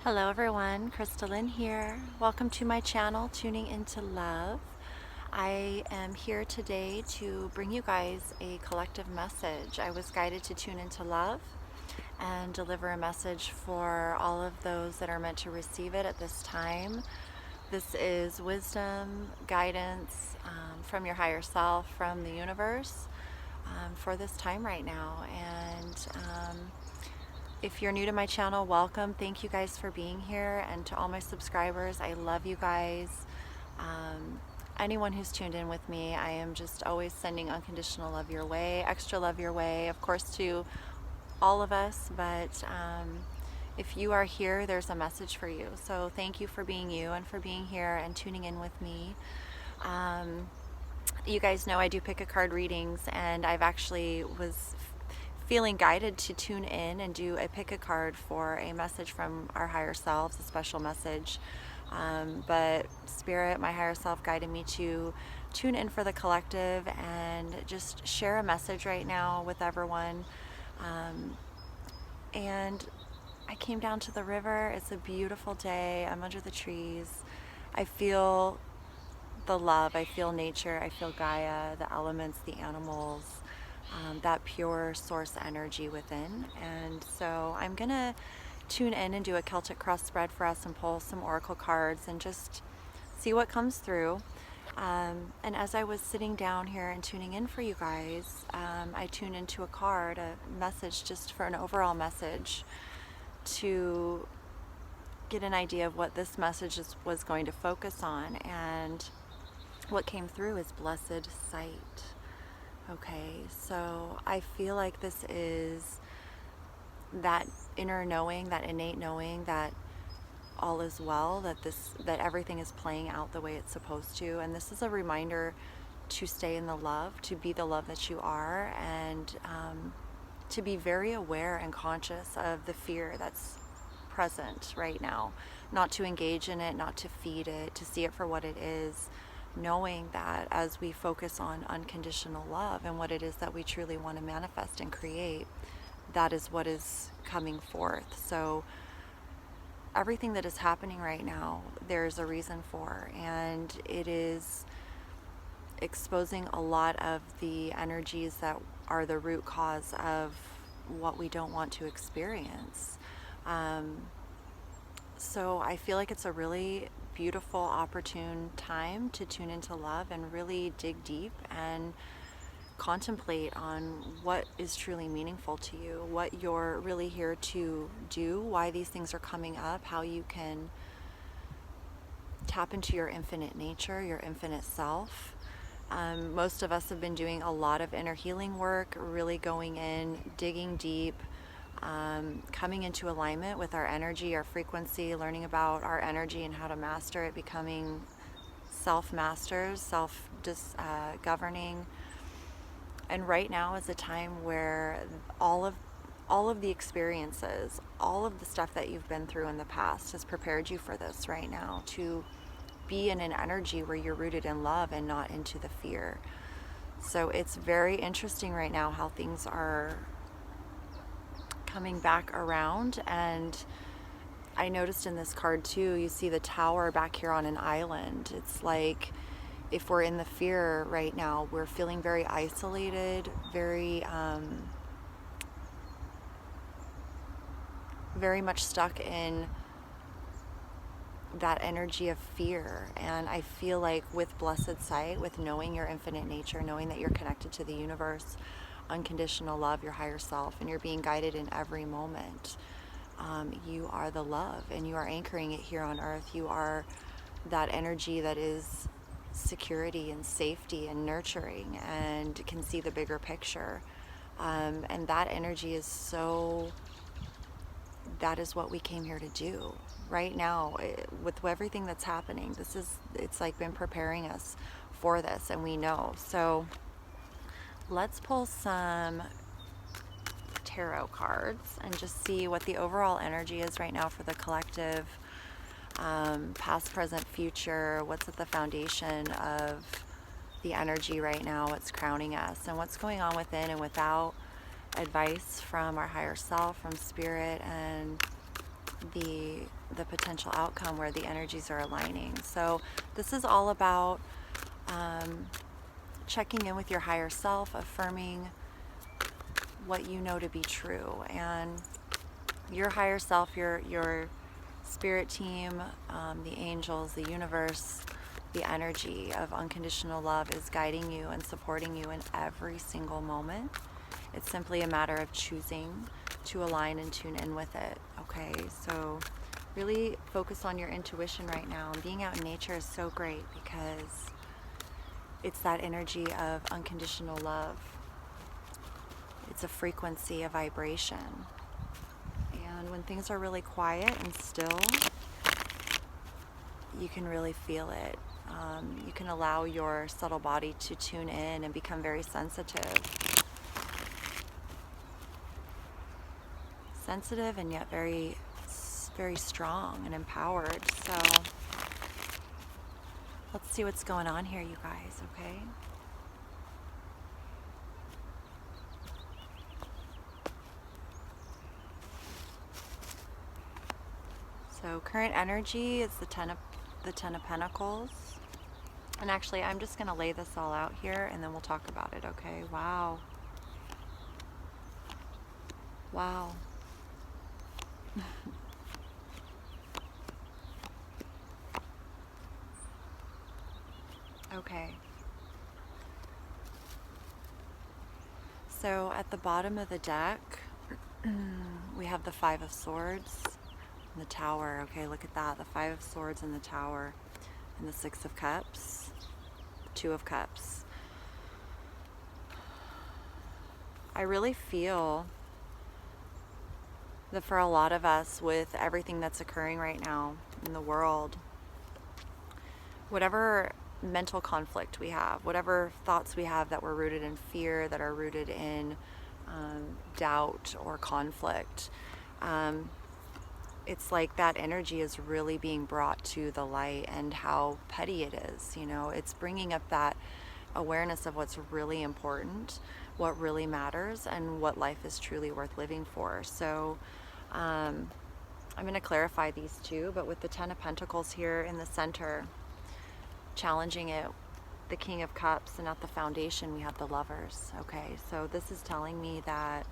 Hello everyone, Crystal Lynn here. Welcome to my channel, Tuning into Love. I am here today to bring you guys a collective message. I was guided to tune into love and deliver a message for all of those that are meant to receive it at this time. This is wisdom, guidance from your higher self, from the universe for this time right now. And if you're new to my channel, welcome. Thank you guys for being here. And to all my subscribers, I love you guys. Anyone who's tuned in with me, I am just always sending unconditional love your way, extra love your way, of course, to all of us. But if you are here, there's a message for you. So thank you for being you and for being here and tuning in with me. You guys know I do pick a card readings, and I've actually was feeling guided to tune in and do a pick a card for a message from our higher selves, a special message. But Spirit, my higher self, guided me to tune in for the collective and just share a message right now with everyone. And I came down to the river. It's a beautiful day. I'm under the trees. I feel the love. I feel nature. I feel Gaia, the elements, the animals. That pure source energy within. And so I'm gonna tune in and do a Celtic cross spread for us and pull some oracle cards and just see what comes through. And as I was sitting down here and tuning in for you guys, I tuned into a card, a message, just for an overall message to get an idea of what this message was going to focus on. And what came through is blessed sight. Okay, so I feel like this is that inner knowing, that innate knowing that all is well, that everything is playing out the way it's supposed to. And this is a reminder to stay in the love, to be the love that you are, and to be very aware and conscious of the fear that's present right now. Not to engage in it, not to feed it, to see it for what it is. Knowing that as we focus on unconditional love and what it is that we truly want to manifest and create, that is what is coming forth. So everything that is happening right now, there's a reason for, and it is exposing a lot of the energies that are the root cause of what we don't want to experience. So I feel like it's a really beautiful, opportune time to tune into love and really dig deep and contemplate on what is truly meaningful to you, what you're really here to do, why these things are coming up, how you can tap into your infinite nature, your infinite self. Most of us have been doing a lot of inner healing work, really going in, digging deep, coming into alignment with our energy, our frequency, learning about our energy and how to master it, becoming self-masters, self-governing. And right now is a time where all of the experiences, all of the stuff that you've been through in the past has prepared you for this right now, to be in an energy where you're rooted in love and not into the fear. So it's very interesting right now how things are coming back around. And I noticed in this card too, you see the tower back here on an island. It's like if we're in the fear right now, we're feeling very isolated, very much stuck in that energy of fear. And I feel like with blessed sight, with knowing your infinite nature, knowing that you're connected to the universe, unconditional love, your higher self, and you're being guided in every moment. You are the love, and you are anchoring it here on earth. You are that energy that is security and safety and nurturing and can see the bigger picture. And that energy is that is what we came here to do. Right now, with everything that's happening, it's like been preparing us for this, and we know. So let's pull some tarot cards and just see what the overall energy is right now for the collective, past, present, future. What's at the foundation of the energy right now? What's crowning us, and what's going on within and without? Advice from our higher self, from spirit, and the potential outcome where the energies are aligning. So this is all about checking in with your higher self, affirming what you know to be true, and your higher self, your spirit team, the angels, the universe, the energy of unconditional love is guiding you and supporting you in every single moment. It's simply a matter of choosing to align and tune in with it, okay? So really focus on your intuition right now. And being out in nature is so great because it's that energy of unconditional love. It's a frequency, a vibration. And when things are really quiet and still, you can really feel it. You can allow your subtle body to tune in and become very sensitive. Sensitive and yet very, very strong and empowered. So let's see what's going on here, you guys, okay? So current energy is the Ten of Pentacles. And actually, I'm just going to lay this all out here and then we'll talk about it, okay? Wow. Wow. Okay. So at the bottom of the deck, we have the Five of Swords and the Tower. Okay, look at that. The Five of Swords and the Tower. And the Six of Cups, the Two of Cups. I really feel that for a lot of us, with everything that's occurring right now in the world, whatever mental conflict we have, whatever thoughts we have that were rooted in fear, that are rooted in doubt or conflict, it's like that energy is really being brought to the light, and how petty it is. You know, it's bringing up that awareness of what's really important, what really matters, and what life is truly worth living for. So I'm going to clarify these two, but with the Ten of Pentacles here in the center, challenging it, the King of Cups, and at the foundation we have the Lovers. Okay, so this is telling me that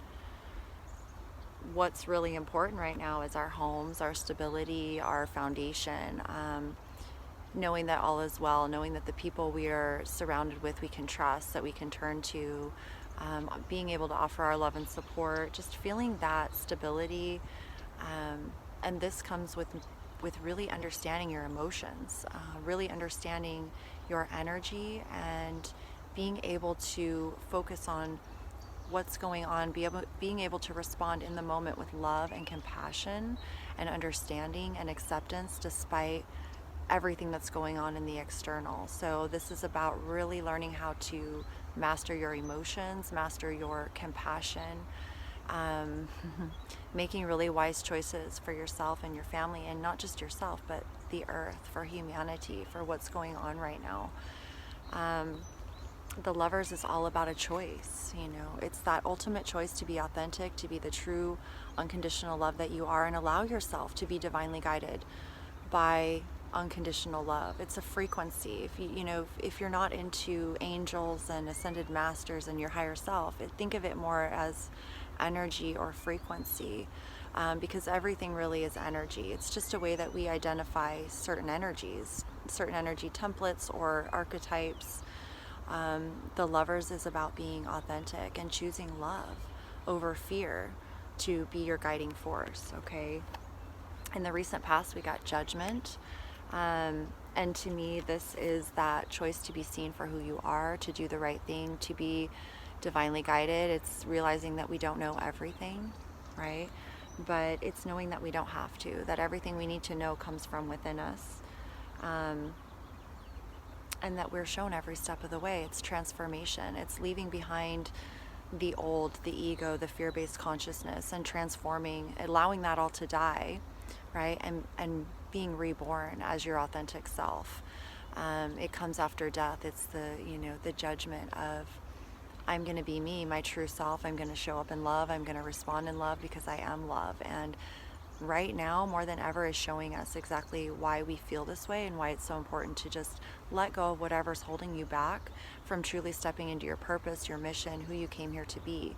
what's really important right now is our homes, our stability, our foundation, knowing that all is well, knowing that the people we are surrounded with we can trust, that we can turn to, being able to offer our love and support, just feeling that stability. And this comes with really understanding your emotions, really understanding your energy, and being able to focus on what's going on, being able to respond in the moment with love and compassion and understanding and acceptance despite everything that's going on in the external. So this is about really learning how to master your emotions, master your compassion, making really wise choices for yourself and your family, and not just yourself, but the earth, for humanity, for what's going on right now. The Lovers is all about a choice. You know, it's that ultimate choice to be authentic, to be the true unconditional love that you are, and allow yourself to be divinely guided by unconditional love. It's a frequency. If you're not into angels and ascended masters and your higher self, think of it more as energy or frequency, because everything really is energy. It's just a way that we identify certain energies, certain energy templates or archetypes. The Lovers is about being authentic and choosing love over fear to be your guiding force, okay? In the recent past, we got Judgment. And to me, this is that choice to be seen for who you are, to do the right thing, to be divinely guided. It's realizing that we don't know everything, right? But it's knowing that we don't have to, that everything we need to know comes from within us. And that we're shown every step of the way. It's transformation. It's leaving behind the old, the ego, the fear-based consciousness, and transforming, allowing that all to die, right? And being reborn as your authentic self. It comes after death. It's the judgment of, I'm going to be me, my true self. I'm going to show up in love. I'm going to respond in love because I am love. And right now more than ever is showing us exactly why we feel this way and why it's so important to just let go of whatever's holding you back from truly stepping into your purpose, your mission, who you came here to be.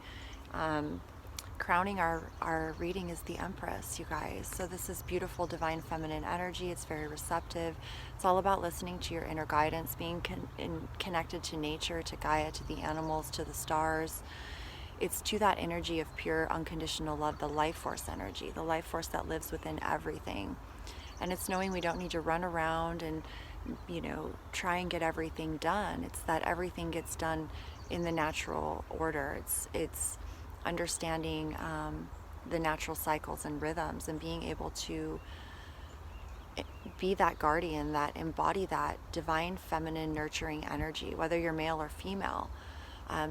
Crowning our reading is the Empress, you guys. So this is beautiful divine feminine energy. It's very receptive. It's all about listening to your inner guidance, being connected to nature, to Gaia, to the animals, to the stars. It's to that energy of pure unconditional love, the life force energy, the life force that lives within everything. And it's knowing we don't need to run around and, try and get everything done. It's that everything gets done in the natural order. It's understanding the natural cycles and rhythms and being able to be that guardian, that embody that divine feminine nurturing energy, whether you're male or female.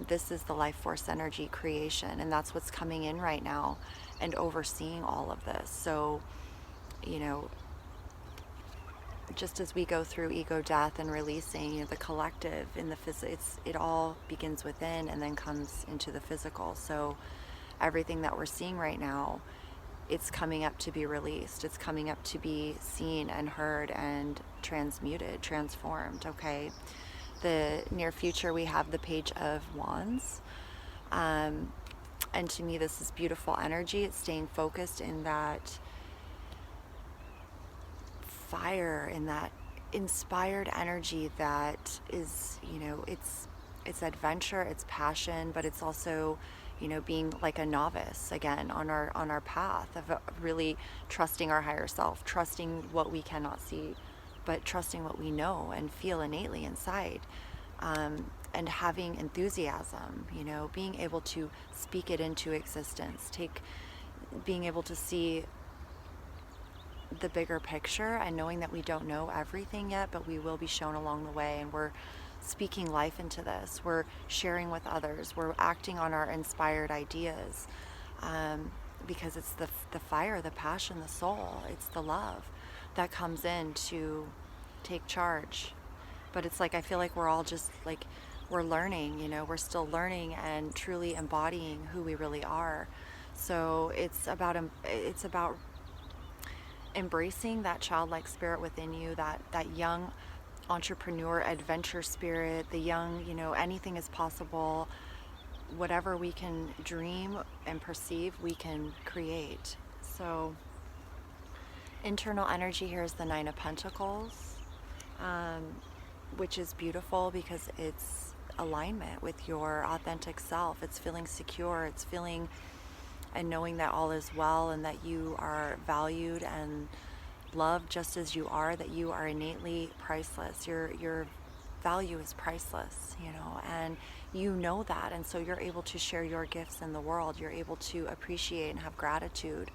This is the life force energy creation, and that's what's coming in right now and overseeing all of this. So, just as we go through ego death and releasing, the collective in the it all begins within and then comes into the physical. So everything that we're seeing right now, it's coming up to be released. It's coming up to be seen and heard and transmuted, transformed, okay? The near future, we have the Page of Wands. And to me, this is beautiful energy. It's staying focused in that fire, in that inspired energy that is, it's adventure, it's passion, but it's also, being like a novice again on our path of really trusting our higher self, trusting what we cannot see, but trusting what we know and feel innately inside, and having enthusiasm, being able to speak it into existence, being able to see the bigger picture and knowing that we don't know everything yet, but we will be shown along the way, and we're speaking life into this. We're sharing with others. We're acting on our inspired ideas, because it's the fire, the passion, the soul. It's the love that comes in to take charge. But it's like, I feel like we're all just like, we're learning, we're still learning and truly embodying who we really are. So it's about embracing that childlike spirit within you, that young entrepreneur adventure spirit, the young, anything is possible. Whatever we can dream and perceive, we can create. So internal energy here is the Nine of Pentacles, which is beautiful because it's alignment with your authentic self. It's feeling secure. It's feeling and knowing that all is well and that you are valued and loved just as you are, that you are innately priceless. Your value is priceless, and you know that. And so you're able to share your gifts in the world. You're able to appreciate and have gratitude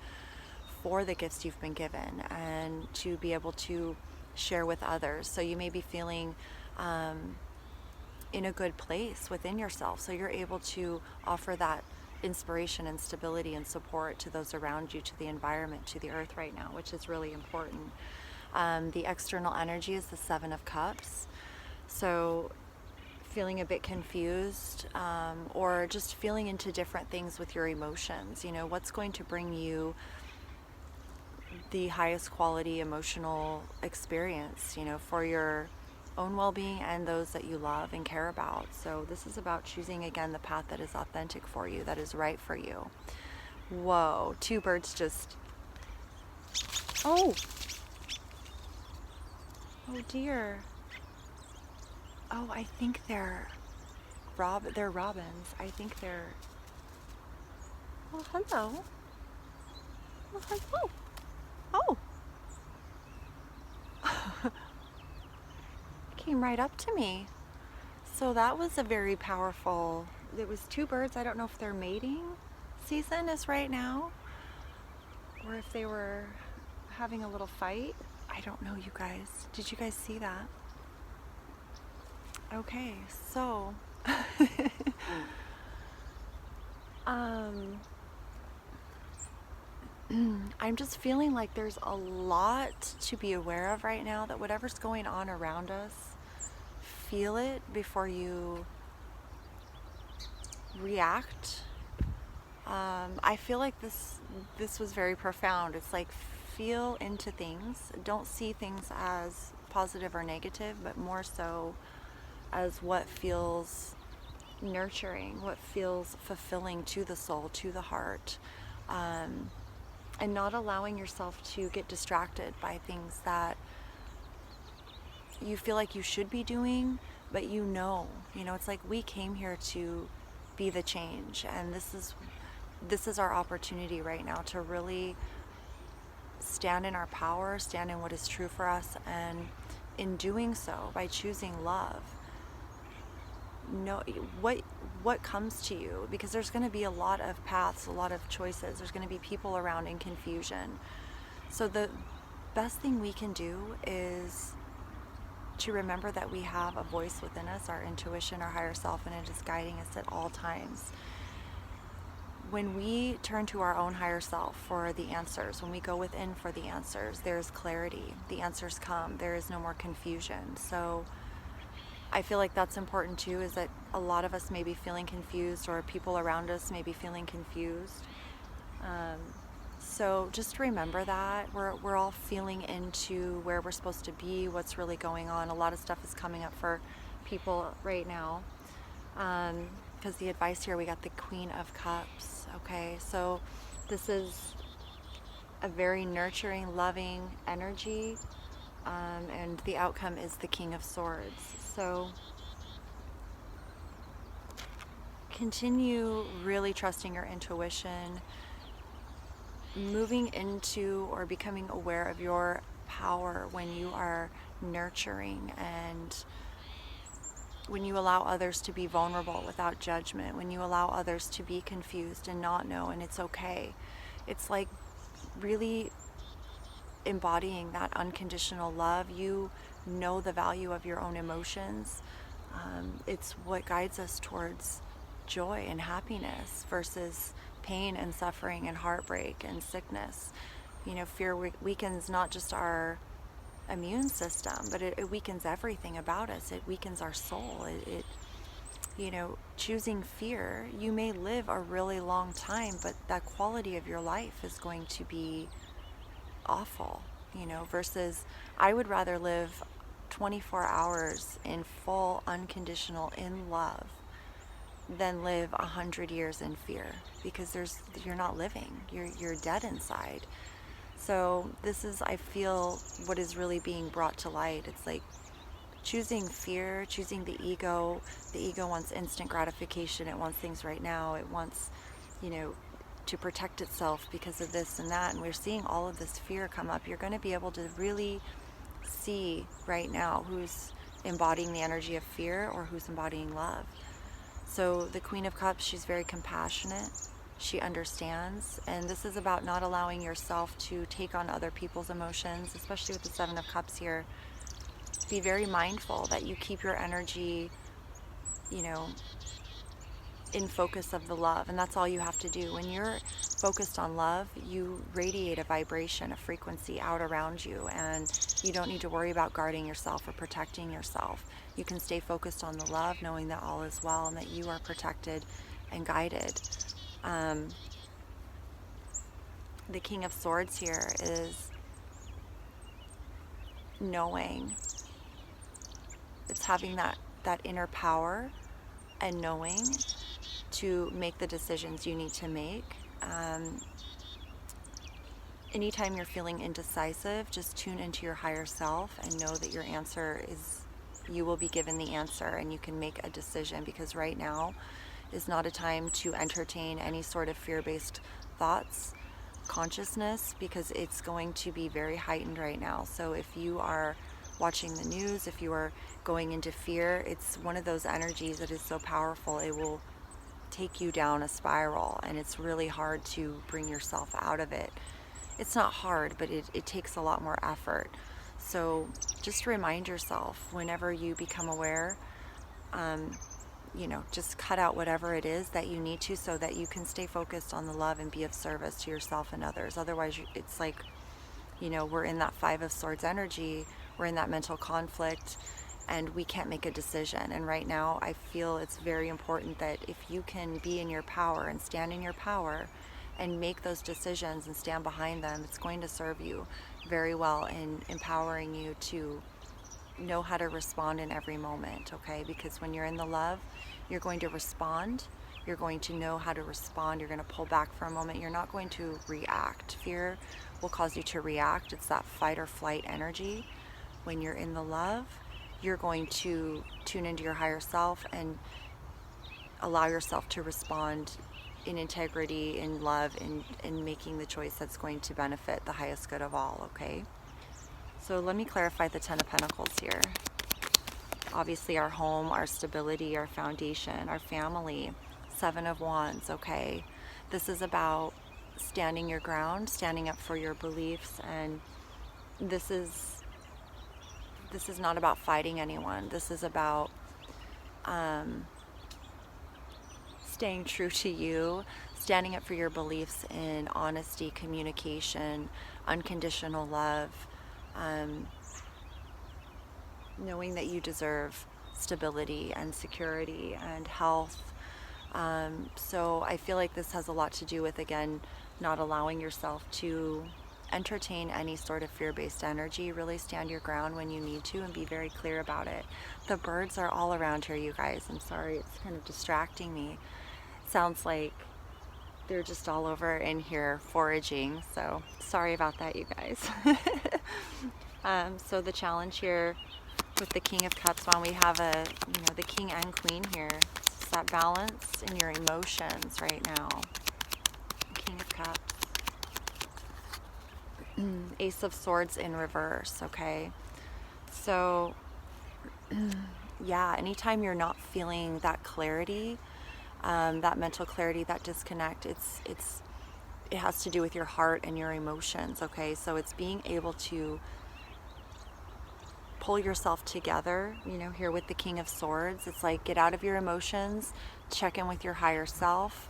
for the gifts you've been given and to be able to share with others. So you may be feeling in a good place within yourself. So you're able to offer that inspiration and stability and support to those around you, to the environment, to the earth right now, which is really important. The external energy is the Seven of Cups. So feeling a bit confused, or just feeling into different things with your emotions. What's going to bring you the highest quality emotional experience, for your own well-being and those that you love and care about. So this is about choosing, again, the path that is authentic for you, that is right for you. Whoa, two birds just... Oh dear. Oh, I think they're robins. I think they're... Oh, hello. Oh, hello. Oh. Came right up to me. So that was a very powerful... It was two birds. I don't know if their mating season is right now or if they were having a little fight. I don't know, you guys. Did you guys see that? Okay, so I'm just feeling like there's a lot to be aware of right now, that whatever's going on around us, feel it before you react. I feel like this was very profound. It's like feel into things. Don't see things as positive or negative, but more so as what feels nurturing, what feels fulfilling to the soul, to the heart, and not allowing yourself to get distracted by things that you feel like you should be doing, but it's like we came here to be the change, and this is our opportunity right now to really stand in our power, stand in what is true for us, and in doing so, by choosing love, know what comes to you, because there's going to be a lot of paths, a lot of choices. There's going to be people around in confusion. So the best thing we can do is to remember that we have a voice within us, our intuition, our higher self, and it is guiding us at all times. When we turn to our own higher self for the answers, when we go within for the answers, there's clarity. The answers come. There is no more confusion. So I feel like that's important too, is that a lot of us may be feeling confused, or people around us may be feeling confused. So just remember that we're all feeling into where we're supposed to be, what's really going on. A lot of stuff is coming up for people right now. Because the advice here, we got the Queen of Cups. Okay, so this is a very nurturing, loving energy, and the outcome is the King of Swords. So continue really trusting your intuition, moving into or becoming aware of your power when you are nurturing, and when you allow others to be vulnerable without judgment, when you allow others to be confused and not know, and it's okay. It's like really embodying that unconditional love. You know the value of your own emotions. It's what guides us towards joy and happiness versus pain and suffering and heartbreak and sickness. Fear weakens not just our immune system, but it weakens everything about us. It weakens our soul. Choosing fear, you may live a really long time, but that quality of your life is going to be awful, versus I would rather live 24 hours in full unconditional in love than live 100 years in fear, because you're not living, you're dead inside. So this is, I feel, what is really being brought to light. It's like choosing fear, choosing the ego. The ego wants instant gratification. It wants things right now. It wants, to protect itself because of this and that. And we're seeing all of this fear come up. You're going to be able to really see right now who's embodying the energy of fear or who's embodying love. So the Queen of Cups, she's very compassionate. She understands, and this is about not allowing yourself to take on other people's emotions, especially with the Seven of Cups here. Be very mindful that you keep your energy, in focus of the love, and that's all you have to do. When you're focused on love, you radiate a vibration, a frequency out around you, and you don't need to worry about guarding yourself or protecting yourself. You can stay focused on the love, knowing that all is well and that you are protected and guided. The King of Swords here is knowing. It's having that inner power and knowing to make the decisions you need to make. Anytime you're feeling indecisive, just tune into your higher self and know that your answer is, you will be given the answer and you can make a decision, because right now is not a time to entertain any sort of fear-based thoughts, consciousness, because it's going to be very heightened right now. So if you are watching the news, if you are going into fear, it's one of those energies that is so powerful, it will take you down a spiral, and it's really hard to bring yourself out of it. It's not hard, but it takes a lot more effort. So just remind yourself whenever you become aware, just cut out whatever it is that you need to, so that you can stay focused on the love and be of service to yourself and others. Otherwise, it's like, we're in that Five of Swords energy. We're in that mental conflict. and we can't make a decision. And right now I feel it's very important that if you can be in your power and stand in your power and make those decisions and stand behind them, it's going to serve you very well in empowering you to know how to respond in every moment, okay? Because when you're in the love, you're going to respond. You're going to know how to respond. You're going to pull back for a moment. You're not going to react. Fear will cause you to react. It's that fight or flight energy. When you're in the love, you're going to tune into your higher self and allow yourself to respond in integrity, in love, in making the choice that's going to benefit the highest good of all, okay? So let me clarify the Ten of Pentacles here. Obviously our home, our stability, our foundation, our family. Seven of Wands, okay? This is about standing your ground, standing up for your beliefs, and this is not about fighting anyone. This is about staying true to you, standing up for your beliefs in honesty, communication, unconditional love, knowing that you deserve stability and security and health. So I feel like this has a lot to do with, again, not allowing yourself to entertain any sort of fear-based energy. Really stand your ground when you need to and be very clear about it. The birds are all around here, you guys. I'm sorry, it's kind of distracting me. Sounds like they're just all over in here foraging, so sorry about that, you guys. So the challenge here with the King of Cups, when we have the King and Queen here, it's that balance in your emotions right now. King of Cups. Ace of Swords in reverse, okay? So, yeah, anytime you're not feeling that clarity, that mental clarity, that disconnect, it has to do with your heart and your emotions, okay? So it's being able to pull yourself together, here with the King of Swords. It's like, get out of your emotions, check in with your higher self,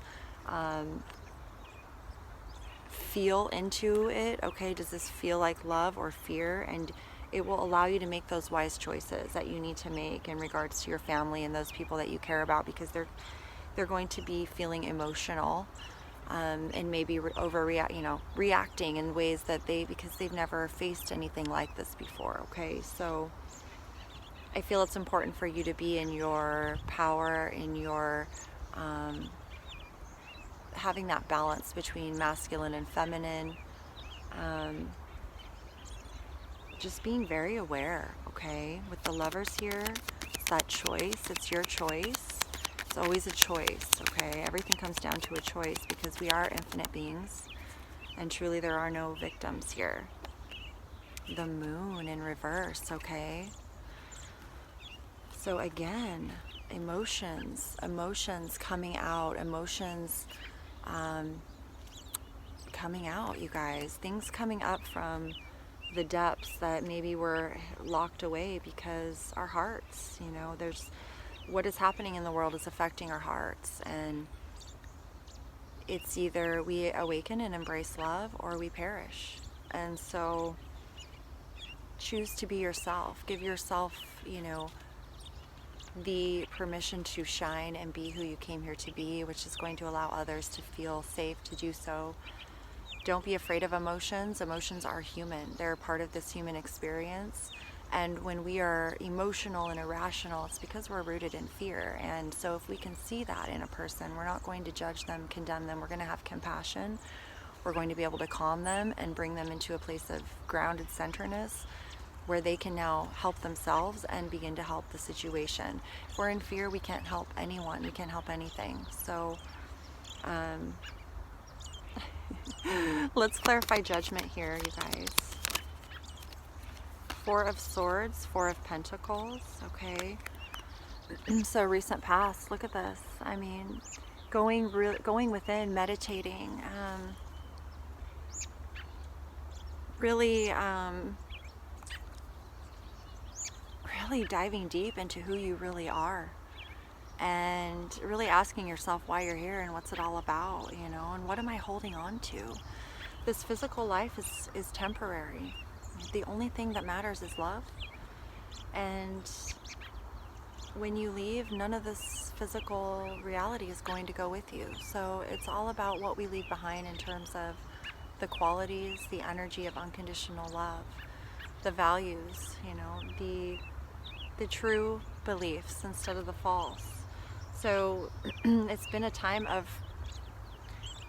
feel into it, okay? Does this feel like love or fear? And it will allow you to make those wise choices that you need to make in regards to your family and those people that you care about, because they're going to be feeling emotional, and maybe reacting in ways that because they've never faced anything like this before, okay? So I feel it's important for you to be in your power, in your having that balance between masculine and feminine, just being very aware, okay? With the Lovers here, it's that choice. It's your choice. It's always a choice, okay? Everything comes down to a choice, because we are infinite beings, and truly there are no victims here. The Moon in reverse, okay? So again, emotions coming out, coming out, you guys. Things coming up from the depths that maybe were locked away because our hearts, there's what is happening in the world is affecting our hearts, and it's either we awaken and embrace love or we perish. And so choose to be yourself. Give yourself, the permission to shine and be who you came here to be, which is going to allow others to feel safe to do so. Don't be afraid of emotions. Emotions are human. They're a part of this human experience. And when we are emotional and irrational, it's because we're rooted in fear. And so if we can see that in a person, we're not going to judge them, condemn them. We're going to have compassion. We're going to be able to calm them and bring them into a place of grounded centeredness, where they can now help themselves and begin to help the situation. If we're in fear, we can't help anyone. We can't help anything. So let's clarify judgment here, you guys. Four of Swords, Four of Pentacles, okay? So recent past, look at this. I mean, going within, meditating, really diving deep into who you really are, and really asking yourself why you're here and what's it all about, and what am I holding on to? This physical life is temporary. The only thing that matters is love. And when you leave, none of this physical reality is going to go with you. So it's all about what we leave behind in terms of the qualities, the energy of unconditional love, the values, you know, the true beliefs instead of the false. So it's been a time of,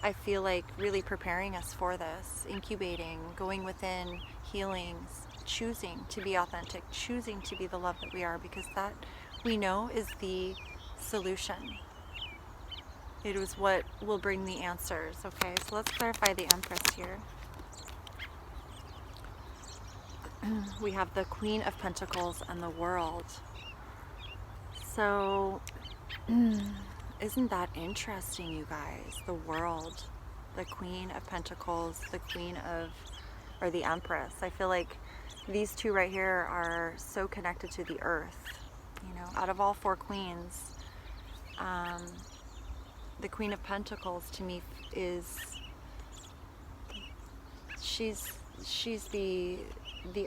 I feel like, really preparing us for this, incubating, going within, healings, choosing to be authentic, choosing to be the love that we are, because that we know is the solution. It is what will bring the answers. Okay, so let's clarify the Empress here. We have the Queen of Pentacles and the World. So isn't that interesting, you guys? The World, the Queen of Pentacles, the Queen of, or the Empress. I feel like these two right here are so connected to the earth. You know, out of all four queens, the Queen of Pentacles to me is, she's the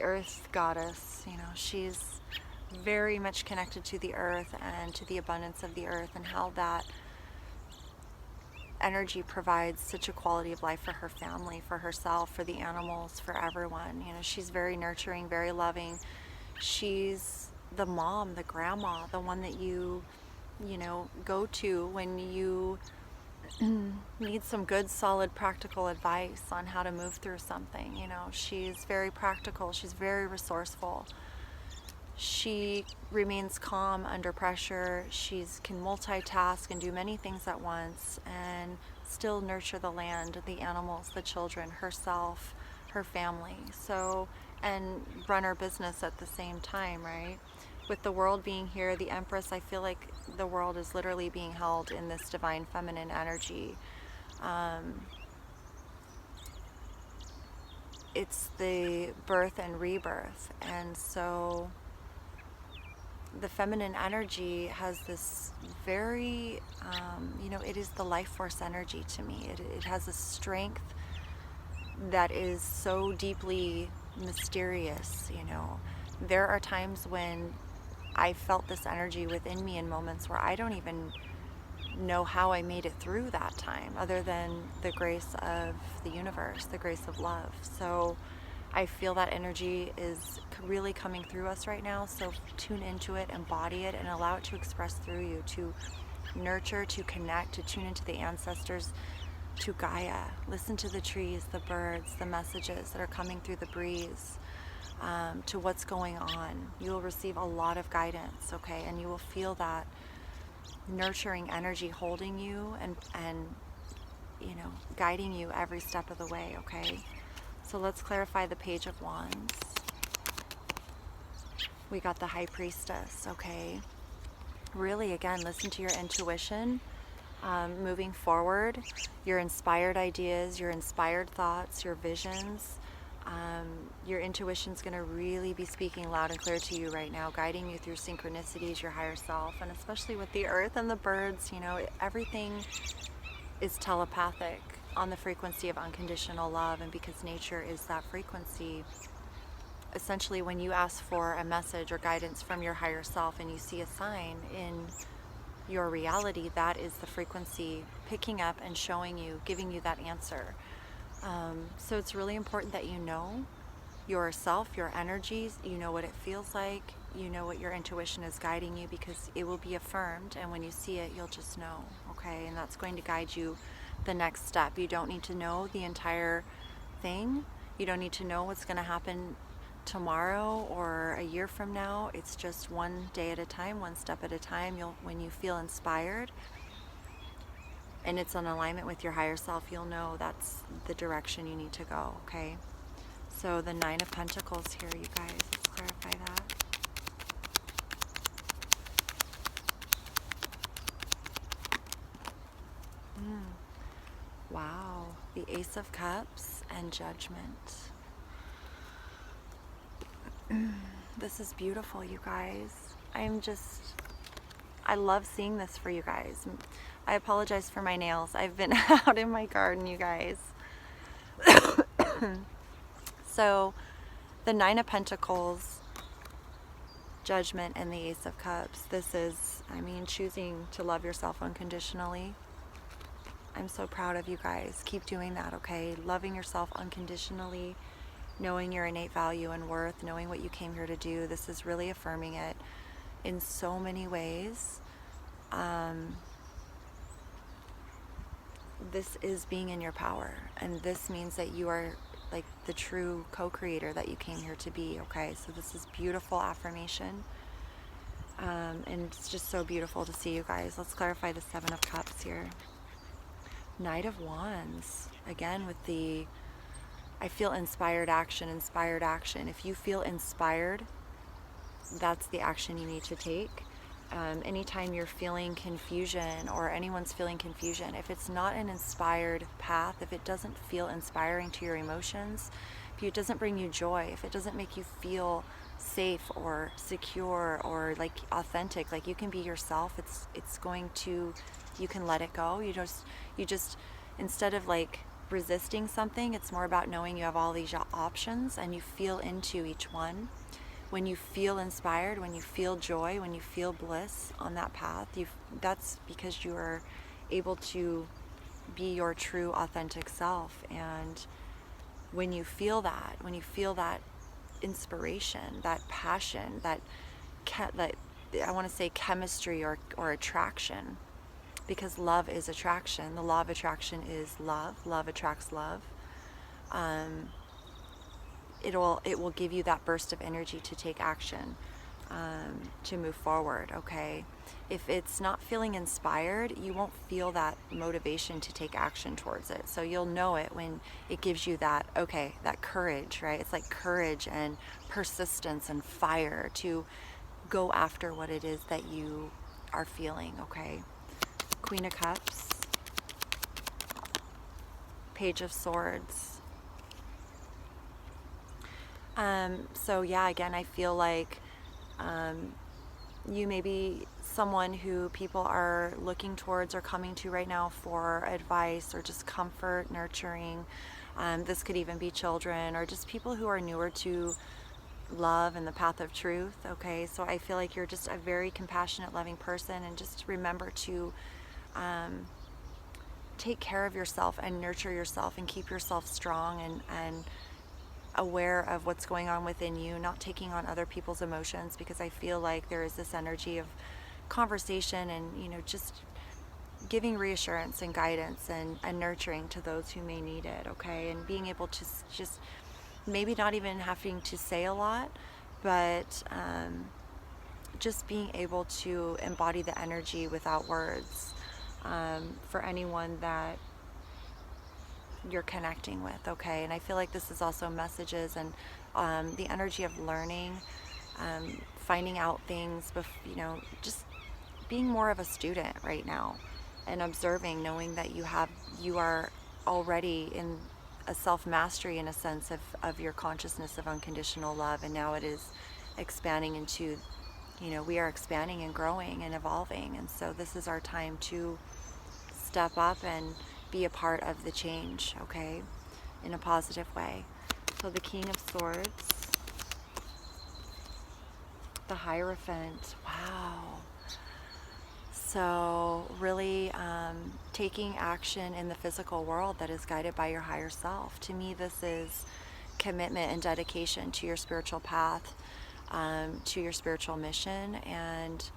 earth goddess. You know, she's very much connected to the earth and to the abundance of the earth, and how that energy provides such a quality of life for her family, for herself, for the animals, for everyone. You know, she's very nurturing, very loving. She's the mom, the grandma, the one that you know, go to when you need some good, solid, practical advice on how to move through something. You know, she's very practical. She's very resourceful. She remains calm under pressure. She can multitask and do many things at once and still nurture the land, the animals, the children, herself, her family. So, and run her business at the same time, right? With the World being here, the Empress, I feel like the world is literally being held in this divine feminine energy. It's the birth and rebirth. And so the feminine energy has this very, you know, it is the life force energy to me. It has a strength that is so deeply mysterious, you know. There are times when I felt this energy within me in moments where I don't even know how I made it through that time, other than the grace of the universe, the grace of love. So I feel that energy is really coming through us right now. So tune into it, embody it, and allow it to express through you, to nurture, to connect, to tune into the ancestors, to Gaia. Listen to the trees, the birds, the messages that are coming through the breeze. To what's going on. You will receive a lot of guidance, okay? And you will feel that nurturing energy holding you and you know, guiding you every step of the way, okay? So let's clarify the Page of Wands. We got the High Priestess, okay? Really, again, listen to your intuition. Moving forward, your inspired ideas, your inspired thoughts, your visions. Your intuition's going to really be speaking loud and clear to you right now, guiding you through synchronicities, your higher self, and especially with the earth and the birds. You know, everything is telepathic on the frequency of unconditional love, and because nature is that frequency, essentially when you ask for a message or guidance from your higher self and you see a sign in your reality, that is the frequency picking up and showing you, giving you that answer. So it's really important that you know yourself, your energies, you know what it feels like, you know what your intuition is guiding you, because it will be affirmed, and when you see it, you'll just know, okay? And that's going to guide you the next step. You don't need to know the entire thing. You don't need to know what's going to happen tomorrow or a year from now. It's just one day at a time, one step at a time. When you feel inspired and it's in alignment with your higher self, you'll know that's the direction you need to go, okay? So the Nine of Pentacles here, you guys, let's clarify that. Wow, the Ace of Cups and Judgment. This is beautiful, you guys. I love seeing this for you guys. I apologize for my nails. I've been out in my garden, you guys. So the Nine of Pentacles Judgment and the Ace of Cups. This is, I mean, choosing to love yourself unconditionally. I'm so proud of you guys. Keep doing that, okay? Loving yourself unconditionally, knowing your innate value and worth, knowing what you came here to do. This is really affirming it in so many ways. This is being in your power, and this means that you are like the true co-creator that you came here to be, okay? So this is beautiful affirmation, and it's just so beautiful to see you guys. Let's clarify the Seven of Cups here. Knight of Wands, again with the, I feel inspired action, inspired action. If you feel inspired, that's the action you need to take. Anytime you're feeling confusion or anyone's feeling confusion, if it's not an inspired path, if it doesn't feel inspiring to your emotions, if it doesn't bring you joy, if it doesn't make you feel safe or secure or like authentic, like you can be yourself, it's going to, you can let it go. You just instead of like resisting something, it's more about knowing you have all these options and you feel into each one. When you feel inspired, when you feel joy, when you feel bliss on that path, that's because you are able to be your true authentic self. And when you feel that inspiration, that passion, that I want to say chemistry or attraction, because love is attraction. The law of attraction is love. Love attracts love. It will give you that burst of energy to take action, to move forward, okay? If it's not feeling inspired, you won't feel that motivation to take action towards it. So you'll know it when it gives you that, okay, that courage, right? It's like courage and persistence and fire to go after what it is that you are feeling, okay? Queen of Cups, Page of Swords. So yeah, again, I feel like you may be someone who people are looking towards or coming to right now for advice or just comfort, nurturing. This could even be children or just people who are newer to love and the path of truth, okay? So I feel like you're just a very compassionate, loving person, and just remember to take care of yourself and nurture yourself and keep yourself strong and aware of what's going on within you, not taking on other people's emotions, because I feel like there is this energy of conversation and, you know, just giving reassurance and guidance and nurturing to those who may need it, okay? And being able to just maybe not even having to say a lot, but just being able to embody the energy without words, for anyone that you're connecting with, okay? And I feel like this is also messages and the energy of learning, finding out things, you know, just being more of a student right now and observing, knowing that you are already in a self-mastery in a sense of your consciousness of unconditional love, and now it is expanding into, you know, we are expanding and growing and evolving, and so this is our time to step up and be a part of the change, okay, in a positive way. So the King of Swords, the Hierophant, wow. So really taking action in the physical world that is guided by your higher self. To me, this is commitment and dedication to your spiritual path, to your spiritual mission, and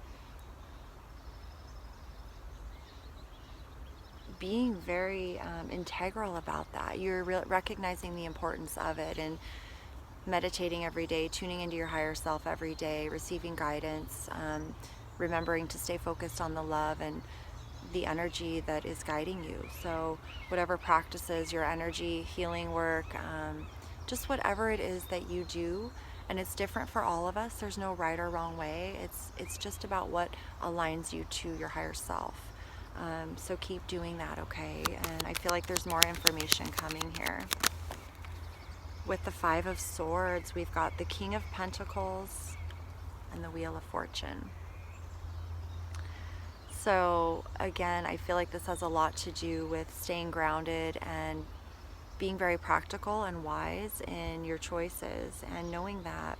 being very integral about that. You're recognizing the importance of it and meditating every day, tuning into your higher self every day, receiving guidance, remembering to stay focused on the love and the energy that is guiding you. So whatever practices, your energy, healing work, just whatever it is that you do, and it's different for all of us. There's no right or wrong way. It's just about what aligns you to your higher self. So keep doing that, okay? And I feel like there's more information coming here. With the Five of Swords, we've got the King of Pentacles and the Wheel of Fortune. So again, I feel like this has a lot to do with staying grounded and being very practical and wise in your choices, and knowing that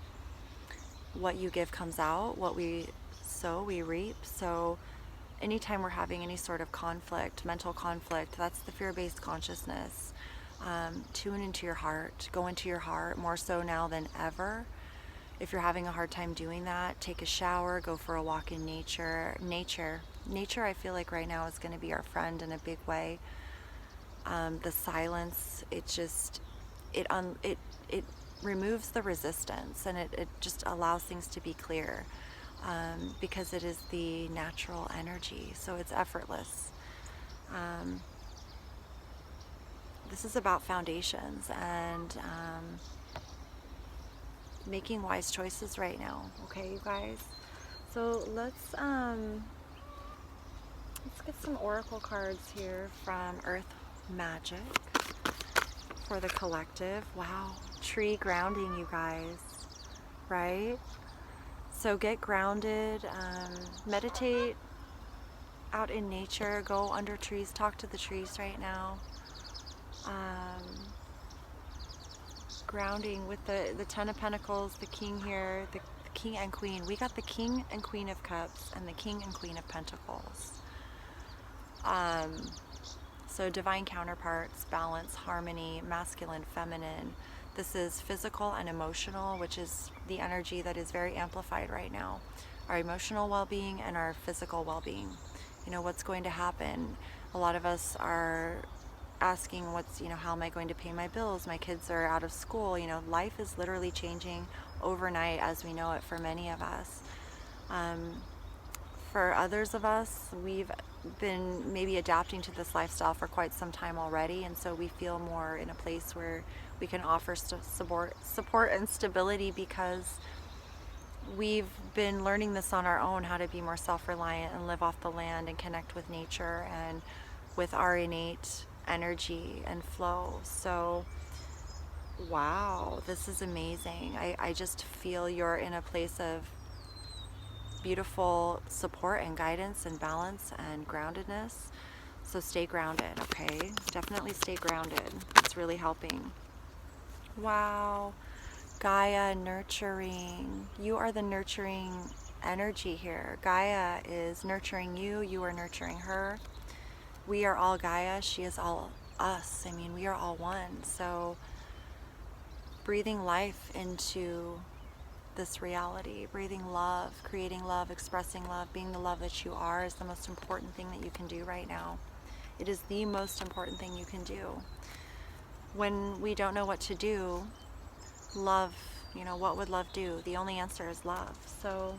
what you give comes out, what we sow, we reap. So anytime we're having any sort of conflict, mental conflict, that's the fear-based consciousness. Tune into your heart, go into your heart more so now than ever. If you're having a hard time doing that, take a shower, go for a walk in nature. Nature, I feel like right now is going to be our friend in a big way. The silence, it removes the resistance, and it just allows things to be clear, because it is the natural energy, so it's effortless. This is about foundations and making wise choices right now, okay, you guys? So let's get some oracle cards here from Earth Magic for the collective. Wow, tree grounding, you guys, right? So get grounded, meditate out in nature, go under trees, talk to the trees right now. Grounding with the Ten of Pentacles, the King here, the King and Queen. We got the King and Queen of Cups and the King and Queen of Pentacles. So divine counterparts, balance, harmony, masculine, feminine. This is physical and emotional, which is the energy that is very amplified right now. Our emotional well-being and our physical well-being. You know, what's going to happen? A lot of us are asking how am I going to pay my bills? My kids are out of school. You know, life is literally changing overnight as we know it for many of us. For others of us, we've been maybe adapting to this lifestyle for quite some time already, and so we feel more in a place where we can offer support and stability, because we've been learning this on our own, how to be more self-reliant and live off the land and connect with nature and with our innate energy and flow. So wow, this is amazing. I just feel you're in a place of beautiful support and guidance and balance and groundedness. So stay grounded, okay? Definitely stay grounded. It's really helping. Wow. Gaia nurturing. You are the nurturing energy here. Gaia is nurturing you. You are nurturing her. We are all Gaia. She is all us. I mean, we are all one. So breathing life into this reality, breathing love, creating love, expressing love, being the love that you are is the most important thing that you can do right now. It is the most important thing you can do. When we don't know what to do, love, what would love do? The only answer is love. So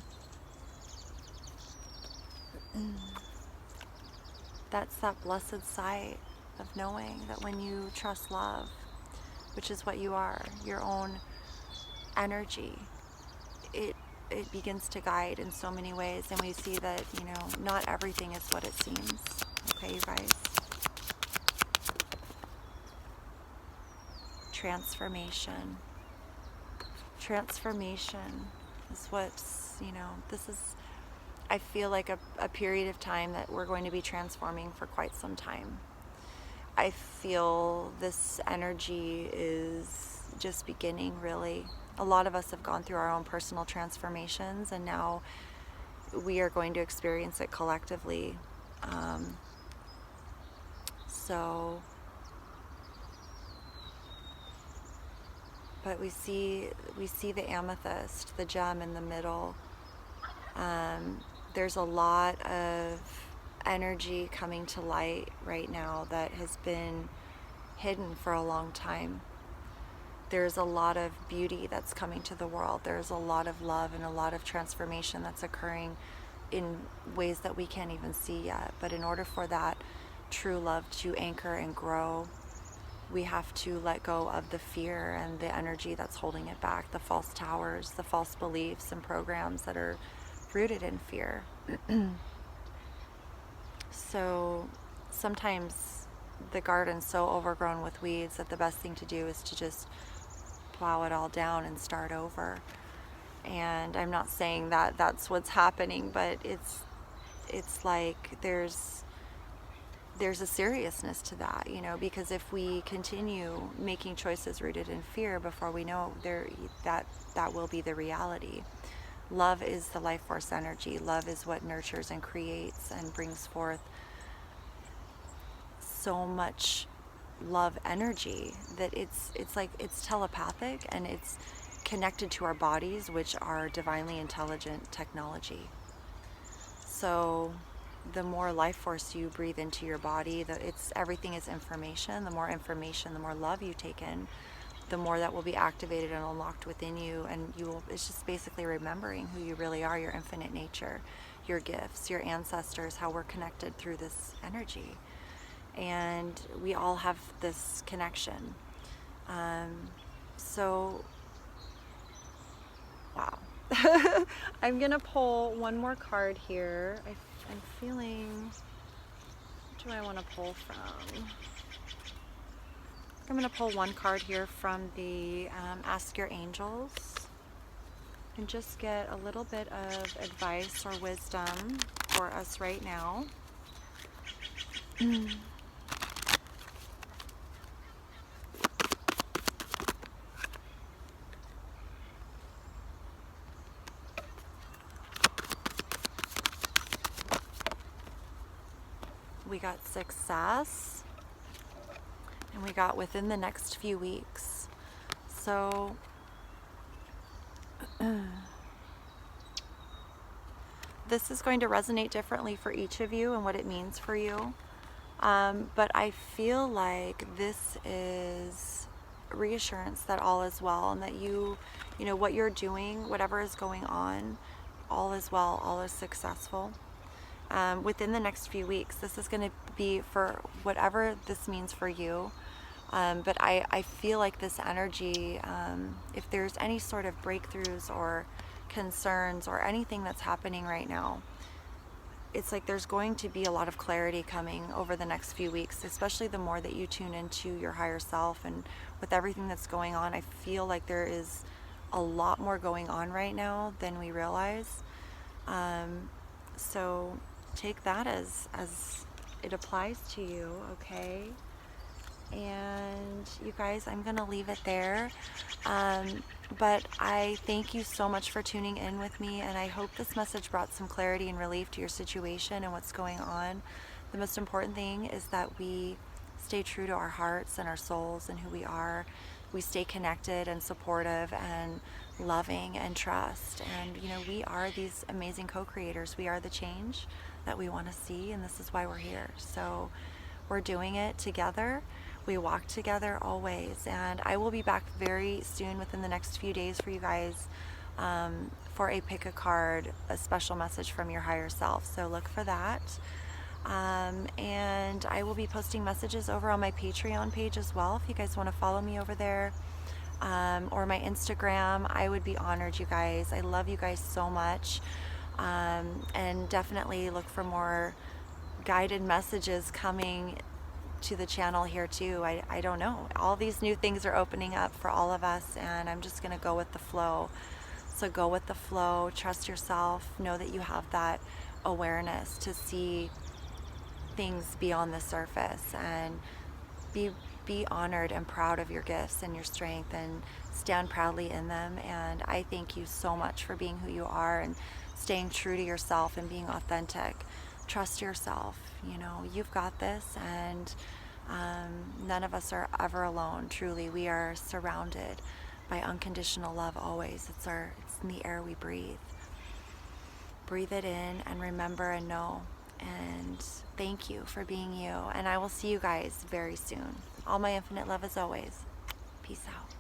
that's that blessed sight of knowing that when you trust love, which is what you are, your own energy, it begins to guide in so many ways, and we see that, not everything is what it seems. Okay, you guys? Transformation. Transformation is what's, this is, I feel like a period of time that we're going to be transforming for quite some time. I feel this energy is just beginning, really. A lot of us have gone through our own personal transformations, and now we are going to experience it collectively. But we see the amethyst, the gem in the middle. There's a lot of energy coming to light right now that has been hidden for a long time. There's a lot of beauty that's coming to the world. There's a lot of love and a lot of transformation that's occurring in ways that we can't even see yet. But in order for that true love to anchor and grow, we have to let go of the fear and the energy that's holding it back, the false towers, the false beliefs and programs that are rooted in fear. So sometimes the garden's so overgrown with weeds that the best thing to do is to just plow it all down and start over. And I'm not saying that that's what's happening, but it's like there's a seriousness to that, because if we continue making choices rooted in fear, before we know that will be the reality. Love is the life force energy. Love is what nurtures and creates and brings forth so much love energy that it's like it's telepathic and it's connected to our bodies, which are divinely intelligent technology. So the more life force you breathe into your body, everything is information. The more information, the more love you take in, the more that will be activated and unlocked within you, and it's just basically remembering who you really are, your infinite nature, your gifts, your ancestors, how we're connected through this energy. And we all have this connection. So, wow. I'm gonna pull one more card here. I'm feeling, what do I want to pull from? I'm gonna pull one card here from the Ask Your Angels and just get a little bit of advice or wisdom for us right now. We got success, and we got within the next few weeks. So this is going to resonate differently for each of you and what it means for you. But I feel like this is reassurance that all is well, and that you know what you're doing, whatever is going on, all is well, all is successful. Within the next few weeks, this is going to be for whatever this means for you. But I feel like this energy, if there's any sort of breakthroughs or concerns or anything that's happening right now, it's like there's going to be a lot of clarity coming over the next few weeks, especially the more that you tune into your higher self. And with everything that's going on, I feel like there is a lot more going on right now than we realize. So take that as it applies to you, okay? And you guys, I'm gonna leave it there. But I thank you so much for tuning in with me, and I hope this message brought some clarity and relief to your situation and what's going on. The most important thing is that we stay true to our hearts and our souls and who we are. We stay connected and supportive and loving and trust. And you know, we are these amazing co-creators. We are the change that we want to see, and this is why we're here. So we're doing it together. We walk together always, and I will be back very soon within the next few days for you guys for a pick a card, a special message from your higher self. So look for that. And I will be posting messages over on my Patreon page as well if you guys want to follow me over there, or my Instagram. I would be honored, you guys. I love you guys so much, and definitely look for more guided messages coming to the channel here too. I don't know, all these new things are opening up for all of us, and I'm just gonna go with the flow. So go with the flow, trust yourself, know that you have that awareness to see things beyond the surface, and be honored and proud of your gifts and your strength, and stand proudly in them. And I thank you so much for being who you are and staying true to yourself and being authentic. Trust yourself, you know, you've got this, and none of us are ever alone. Truly, we are surrounded by unconditional love always. It's in the air we breathe. Breathe it in and remember and know. And thank you for being you. And I will see you guys very soon. All my infinite love as always. Peace out.